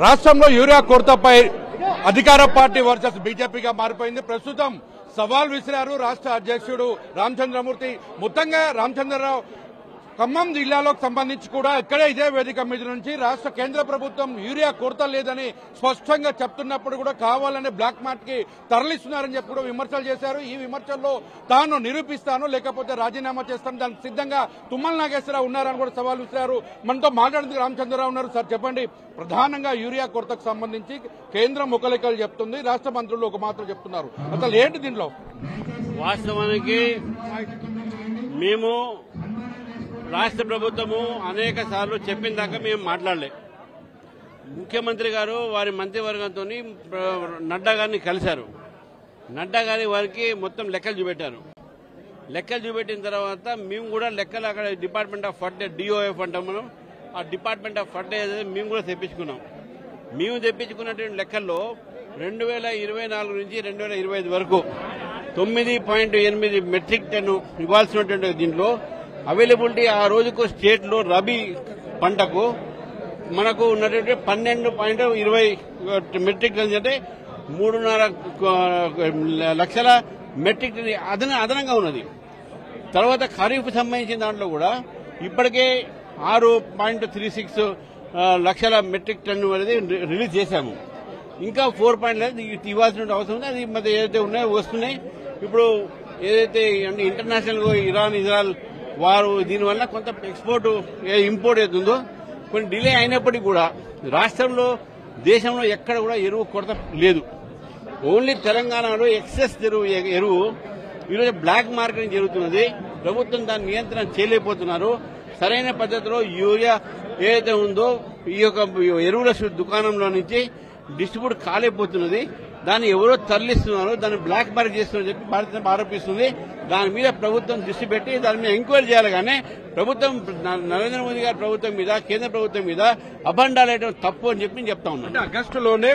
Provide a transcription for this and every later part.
రాష్ట్రంలో యూరియా కొరతపై అధికార party versus బీజేపీగా మారిపోయింది. ప్రస్తుతం సవాల్ విసిరారు రాష్ట్ర అధ్యక్షుడు రామచంద్రమూర్తి. మొత్తంగా రామచంద్రరావు ఖమ్మం జిల్లాలోకి సంబంధించి కూడా ఇక్కడే ఇదే వేదిక మీద నుంచి రాష్ట్ర కేంద్ర ప్రభుత్వం యూరియా కొరత లేదని స్పష్టంగా చెప్తున్నప్పుడు కూడా కావాలని బ్లాక్ మార్కెట్ కి తరలిస్తున్నారని చెప్పి కూడా విమర్శలు చేశారు. ఈ విమర్శల్లో తాను నిరూపిస్తాను లేకపోతే రాజీనామా చేస్తాను, దానికి సిద్ధంగా తుమ్మల నాగేశ్వరరావు ఉన్నారని కూడా సవాల్ విసిరారు. మనతో మాట్లాడేందుకు రామచంద్రరావు ఉన్నారు. సార్ చెప్పండి, ప్రధానంగా యూరియా కొరతకు సంబంధించి కేంద్రం ఒక లెక్కలు చెప్తుంది, రాష్ట్ర మంత్రులు ఒక మాత్రం చెప్తున్నారు. అసలు ఏంటి దీంట్లో? వాస్తవానికి మేము రాష్ట్ర ప్రభుత్వము అనేక సార్లు చెప్పిన దాకా మేము మాట్లాడలే. ముఖ్యమంత్రి గారు వారి మంత్రివర్గంతో నడ్డా గారిని కలిశారు. నడ్డా గారి వారికి మొత్తం లెక్కలు చూపెట్టారు. లెక్కలు చూపెట్టిన తర్వాత మేము కూడా లెక్కలు అక్కడ డిపార్ట్మెంట్ ఆఫ్ ఫర్టిలైజర్ డిఓఎఫ్ అంటాం మనం, ఆ డిపార్ట్మెంట్ ఆఫ్ ఫర్టిలైజర్ మేము కూడా తెప్పించుకున్నాం. మేము తెప్పించుకున్నటువంటి లెక్కల్లో 2024 నుంచి 2025 వరకు 9.8 మెట్రిక్ టన్ ఇవ్వాల్సినటువంటి దీంట్లో అవైలబిలిటీ ఆ రోజుకు స్టేట్ లో రబీ పంటకు మనకు ఉన్నటువంటి 12.20 మెట్రిక్ టన్ అంటే 3.5 లక్షల మెట్రిక్ టన్ అదనంగా ఉన్నది. తర్వాత ఖరీఫ్ సంబంధించిన దాంట్లో కూడా ఇప్పటికే 6.36 లక్షల మెట్రిక్ టన్ అనేది రిలీజ్ చేశాము. ఇంకా 4 ఇవ్వాల్సిన అవసరం ఉంది. అది మరి ఏదైతే ఉన్నాయో వస్తున్నాయి. ఇప్పుడు ఏదైతే ఇంటర్నేషనల్ ఇరాన్ ఇజ్రాయల్ వారు దీనివల్ల కొంత ఎక్స్పోర్ట్ ఇంపోర్ట్ అవుతుందో కొన్ని డిలే అయినప్పటికీ కూడా రాష్ట్రంలో దేశంలో ఎక్కడ కూడా ఎరువు కొరత లేదు. ఓన్లీ తెలంగాణలో ఎక్సెస్ ఎరువు ఈరోజు బ్లాక్ మార్కెటింగ్ జరుగుతున్నది. ప్రభుత్వం దాన్ని నియంత్రణ చేయలేకపోతున్నారు. సరైన పద్ధతిలో యూరియా ఏదైతే ఉందో ఈ యొక్క ఎరువుల దుకాణంలో నుంచి డిస్ట్రిబ్యూట్ కాలేకపోతున్నది. దాన్ని ఎవరో తరలిస్తున్నారు, దాన్ని బ్లాక్ మార్కెట్ చేస్తున్నారని చెప్పి భారత ఆరోపిస్తుంది. దాని మీద ప్రభుత్వం దృష్టి పెట్టి దాని మీద ఎంక్వైరీ చేయాలి. కానీ ప్రభుత్వం నరేంద్ర మోదీ గారి ప్రభుత్వం మీద కేంద్ర ప్రభుత్వం మీద అభండాలేయడం తప్పు అని చెప్పి నేను చెప్తా ఉన్నాను. ఆగస్టులోనే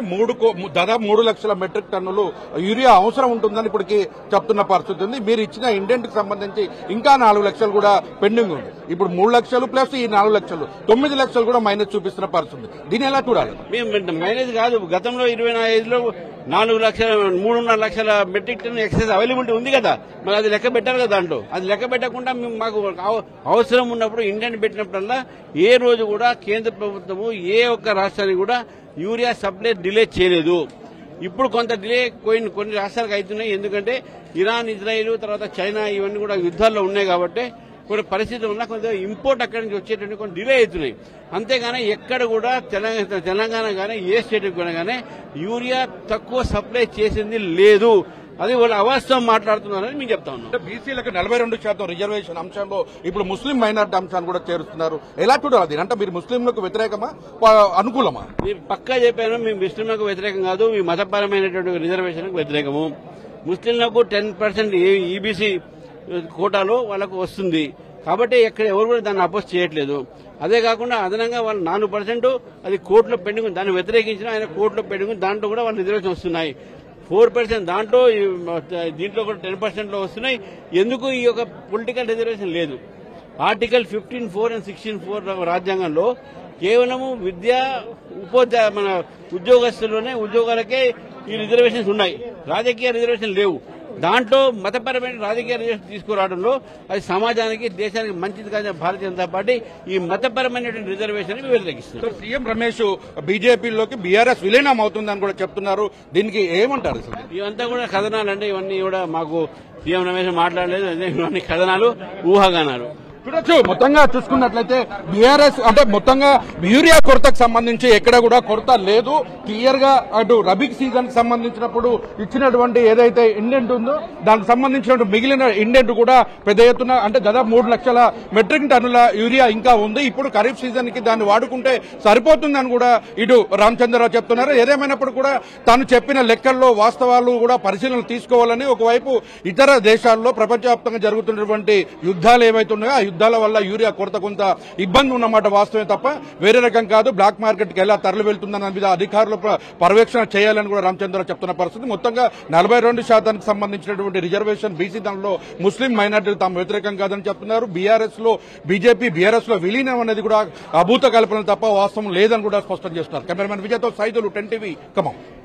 దాదాపు 3 లక్షల మెట్రిక్ టన్నులు యూరియా అవసరం ఉంటుందని ఇప్పటికి చెప్తున్న పరిస్థితి ఉంది. మీరు ఇచ్చిన ఇండెంట్ కి సంబంధించి ఇంకా 4 లక్షలు కూడా పెండింగ్ ఉంది. ఇప్పుడు 3 లక్షలు ప్లస్ ఈ 4 లక్షలు 9 లక్షలు కూడా మైనస్ చూపిస్తున్న పరిస్థితి. దీన్ని ఎలా చూడాలి? మేము మైనస్ కాదు, గతంలో 2025లో 3.5 లక్షల మెట్రిక్ టన్ ఎక్సెస్ అవైలబిలిటీ ఉంది కదా, మరి అది లెక్క పెట్టారు కదా. దాంట్లో అది లెక్క పెట్టకుండా మేము మాకు అవసరం ఉన్నప్పుడు ఇండియన్ పెట్టినప్పుడల్లా ఏ రోజు కూడా కేంద్ర ప్రభుత్వము ఏ ఒక్క రాష్ట్రానికి కూడా యూరియా సప్లై డిలే చేయలేదు. ఇప్పుడు కొంత డిలే కొన్ని రాష్ట్రాలకు అవుతున్నాయి. ఎందుకంటే ఇరాన్ ఇజ్రాయిల్ తర్వాత చైనా ఇవన్నీ కూడా యుద్ధాల్లో ఉన్నాయి కాబట్టి కొన్ని పరిస్థితుల వల్ల కొంత ఇంపోర్ట్ అక్కడి నుంచి వచ్చేటువంటి కొన్ని డిలే అవుతున్నాయి. అంతేగాని ఎక్కడ కూడా తెలంగాణ కానీ ఏ స్టేట్ కూడా కానీ యూరియా తక్కువ సప్లై చేసింది లేదు. అది వాళ్ళు అవాస్తవం మాట్లాడుతున్నారని మేము చెప్తా ఉన్నాం. బీసీలకు 42% రిజర్వేషన్ అంశంలో ఇప్పుడు ముస్లిం మైనార్టీ అంశాన్ని కూడా చేరుస్తున్నారు. ఎలా చూడాలి? అంటే మీరు ముస్లింలకు వ్యతిరేకమా అనుకూలమా? మీరు పక్కా చెప్పాను, మేము ముస్లింలకు వ్యతిరేకం కాదు, మీ మతపరమైనటువంటి రిజర్వేషన్కు వ్యతిరేకము. ముస్లింలకు 10% ఈబీసీ కోటాలో వాళ్ళకు వస్తుంది కాబట్టి ఎక్కడ ఎవరు కూడా దాన్ని అపోజ్ చేయట్లేదు. అదే కాకుండా అదనంగా వాళ్ళు 4% అది కోర్టులో పెండింగ్, దాన్ని వ్యతిరేకించిన ఆయన కోర్టులో పెండింగ్, దాంట్లో కూడా వాళ్ళ రిజర్వేషన్ వస్తున్నాయి. 4% దాంట్లో దీంట్లో కూడా 10% వస్తున్నాయి. ఎందుకు ఈ యొక్క పొలిటికల్ రిజర్వేషన్ లేదు? ఆర్టికల్ 15(4) and 16(4) రాజ్యాంగంలో కేవలము విద్యా మన ఉద్యోగాలకే ఈ రిజర్వేషన్స్ ఉన్నాయి, రాజకీయ రిజర్వేషన్ లేవు. దాంట్లో మతపరమైన రాజకీయ రిజర్వేషన్ తీసుకురావడంలో అది సమాజానికి దేశానికి మంచిది కాదని భారతీయ జనతా పార్టీ ఈ మతపరమైనటువంటి రిజర్వేషన్ వ్యతిరేకిస్తున్నారు. సీఎం రమేష్ బీజేపీలోకి బీఆర్ఎస్ విలీనం అవుతుందని కూడా చెప్తున్నారు. దీనికి ఏమంటారు? ఇవంతా కూడా కథనాలండి. ఇవన్నీ కూడా మాకు సీఎం రమేష్ మాట్లాడలేదు. ఇవన్నీ కథనాలు, ఊహాగానాలు. చూడొచ్చు. మొత్తంగా చూసుకున్నట్లయితే బీఆర్ఎస్ అంటే మొత్తంగా యూరియా కొరతకు సంబంధించి ఎక్కడ కూడా కొరత లేదు. క్లియర్ గా అటు రబీ సీజన్ కి సంబంధించినప్పుడు ఇచ్చినటువంటి ఏదైతే ఇండెంట్ ఉందో దానికి సంబంధించిన మిగిలిన ఇండెంట్ కూడా పెద్ద ఎత్తున అంటే దాదాపు 3 లక్షల మెట్రిక్ టన్నుల యూరియా ఇంకా ఉంది. ఇప్పుడు ఖరీఫ్ సీజన్ కి దాన్ని వాడుకుంటే సరిపోతుందని కూడా ఇటు రామచంద్రరావు చెప్తున్నారు. ఏదేమైనప్పుడు కూడా తాను చెప్పిన లెక్కల్లో వాస్తవాలు కూడా పరిశీలన తీసుకోవాలని, ఒకవైపు ఇతర దేశాల్లో ప్రపంచవ్యాప్తంగా జరుగుతున్నటువంటి యుద్ధాలు ఏవైతున్నాయో యుద్ధాల వల్ల యూరియా కొరత కొంత ఇబ్బంది ఉన్నమాట వాస్తవమే తప్ప వేరే రకం కాదు. బ్లాక్ మార్కెట్కి ఎలా తరలి వెళ్తుందన్న మీద అధికారులు పర్యవేక్షణ చేయాలని కూడా రామచంద్ర చెప్తున్న పరిస్థితి. మొత్తంగా 42% సంబంధించినటువంటి రిజర్వేషన్ బీసీ దానిలో ముస్లిం మైనార్టీలు తాము వ్యతిరేకం కాదని చెప్తున్నారు. బీఆర్ఎస్ లో బీజేపీ బీఆర్ఎస్ లో విలీనం అనేది కూడా అభూత కల్పన తప్ప వాస్తవం లేదని కూడా స్పష్టం చేస్తున్నారు. కెమెరామెన్ విజయ్తో సైదులు 10 టీవీ ఖమ్మం.